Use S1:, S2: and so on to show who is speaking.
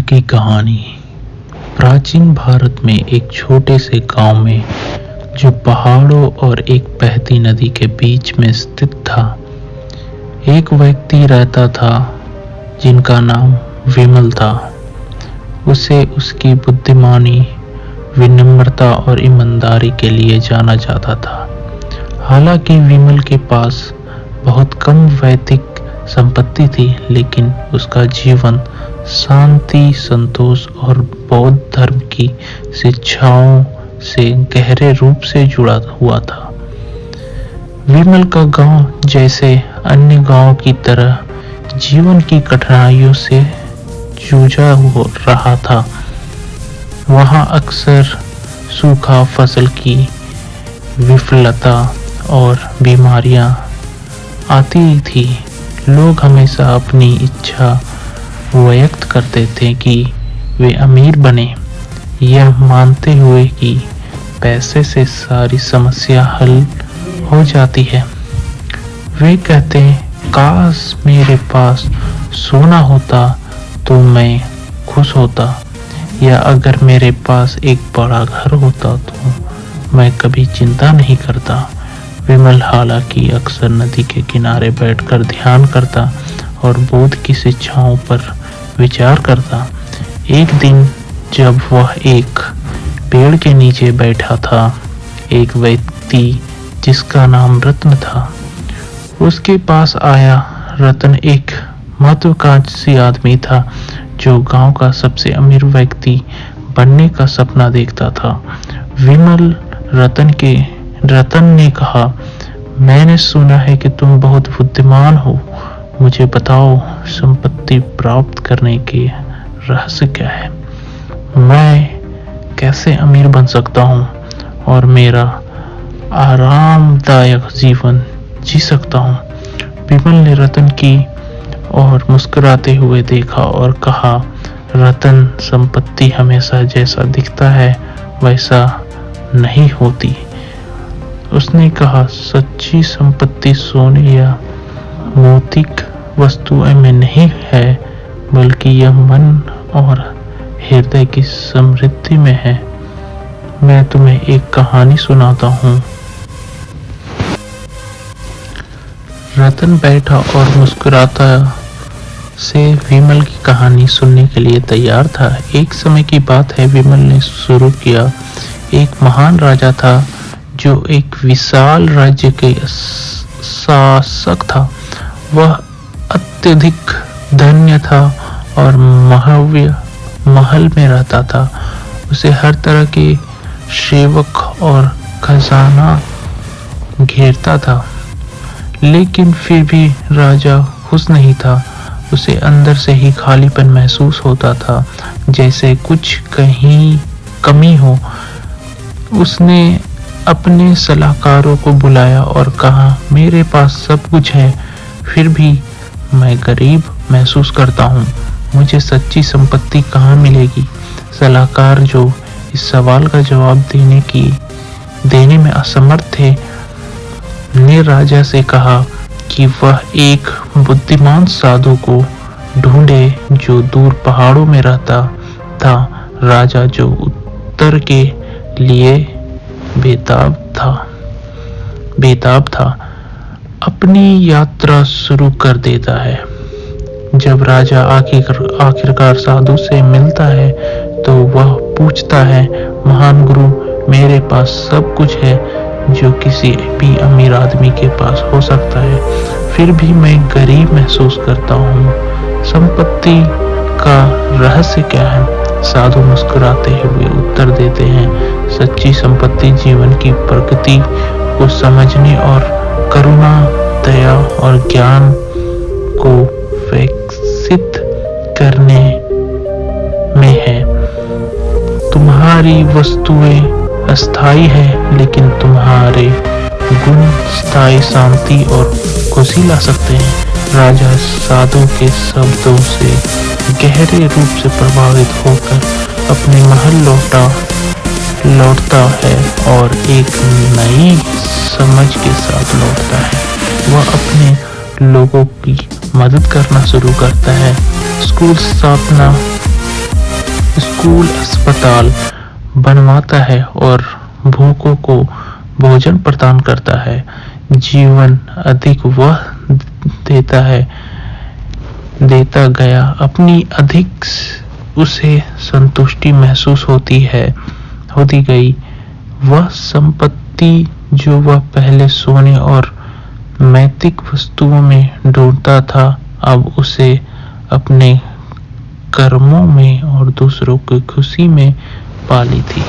S1: की कहानी। प्राचीन भारत में एक छोटे से गांव में, जो पहाड़ों और एक बहती नदी के बीच में स्थित था, एक व्यक्ति रहता था जिनका नाम विमल था। उसे उसकी बुद्धिमानी, विनम्रता और ईमानदारी के लिए जाना जाता था। हालांकि विमल के पास बहुत कम वैदिक संपत्ति थी, लेकिन उसका जीवन शांति, संतोष और बौद्ध धर्म की शिक्षाओं से गहरे रूप से जुड़ा हुआ था। विमल का गांव जैसे अन्य गांवों की तरह जीवन की कठिनाइयों से जूझा हो रहा था। वहां अक्सर सूखा, फसल की विफलता और बीमारियां आती थी। लोग हमेशा अपनी इच्छा व्यक्त करते थे कि वे अमीर बने, यह मानते हुए कि पैसे से सारी समस्या हल हो जाती है। वे कहते, काश मेरे पास सोना होता तो मैं खुश होता, या अगर मेरे पास एक बड़ा घर होता तो मैं कभी चिंता नहीं करता। विमल हालांकि अक्सर नदी के किनारे बैठकर ध्यान करता और बुद्ध की शिक्षाओं पर विचार करता। एक दिन जब वह एक पेड़ के नीचे बैठा था, एक व्यक्ति जिसका नाम रत्न था उसके पास आया। रतन एक महत्वाकांक्षी आदमी था, जो गांव का सबसे अमीर व्यक्ति बनने का सपना देखता था। विमल रतन ने कहा, मैंने सुना है कि तुम बहुत बुद्धिमान हो। मुझे बताओ, संपत्ति प्राप्त करने के रहस्य क्या है? मैं कैसे अमीर बन सकता हूँ और मेरा आरामदायक जीवन जी सकता हूँ? विमल ने रतन की ओर मुस्कुराते हुए देखा और कहा, रतन, संपत्ति हमेशा जैसा दिखता है वैसा नहीं होती। उसने कहा, सच्ची संपत्ति सोने या भौतिक वस्तुओं में नहीं है, बल्कि यह मन और हृदय की समृद्धि में है। मैं तुम्हें एक कहानी सुनाता हूँ। रतन बैठा और मुस्कुराता से विमल की कहानी सुनने के लिए तैयार था। एक समय की बात है, विमल ने शुरू किया। एक महान राजा था जो एक विशाल राज्य के शासक था। वह अत्यधिक धन्य था और महल में रहता था। उसे हर तरह के सेवक और खजाना घेरता था, लेकिन फिर भी राजा खुश नहीं था। उसे अंदर से ही खालीपन महसूस होता था, जैसे कुछ कहीं कमी हो। उसने अपने सलाहकारों को बुलाया और कहा, मेरे पास सब कुछ है, फिर भी मैं गरीब महसूस करता हूँ। मुझे सच्ची संपत्ति कहाँ मिलेगी? सलाहकार, जो इस सवाल का जवाब देने में असमर्थ थे, ने राजा से कहा कि वह एक बुद्धिमान साधु को ढूंढे जो दूर पहाड़ों में रहता था। राजा, जो उत्तर के लिए बेताब था, अपनी यात्रा शुरू कर देता है। जब राजा आखिरकार साधु से मिलता है तो वह पूछता है, महान गुरु, मेरे पास सब कुछ है जो किसी भी अमीर आदमी के पास हो सकता है, फिर भी मैं गरीब महसूस करता हूँ। संपत्ति का रहस्य क्या है? साधु मुस्कुराते हुए उत्तर देते हैं, सच्ची संपत्ति जीवन की प्रकृति को समझने और करुणा, दया और ज्ञान को विकसित करने में है। तुम्हारी वस्तुएं अस्थायी है, लेकिन तुम्हारे गुण स्थायी शांति और खुशी ला सकते हैं। राजा साधु के शब्दों से गहरे रूप से प्रभावित होकर अपने महल लौटता है और एक नई समझ के साथ लौटता है। वह अपने लोगों की मदद करना शुरू करता है, स्कूल स्थापना स्कूल, अस्पताल बनवाता है और भूखों को भोजन प्रदान करता है। जीवन अधिक वह देता गया, अपनी अधिक उसे संतुष्टि महसूस होती गई। वह संपत्ति जो वह पहले सोने और नैतिक वस्तुओं में ढूंढता था, अब उसे अपने कर्मों में और दूसरों की खुशी में पा ली थी।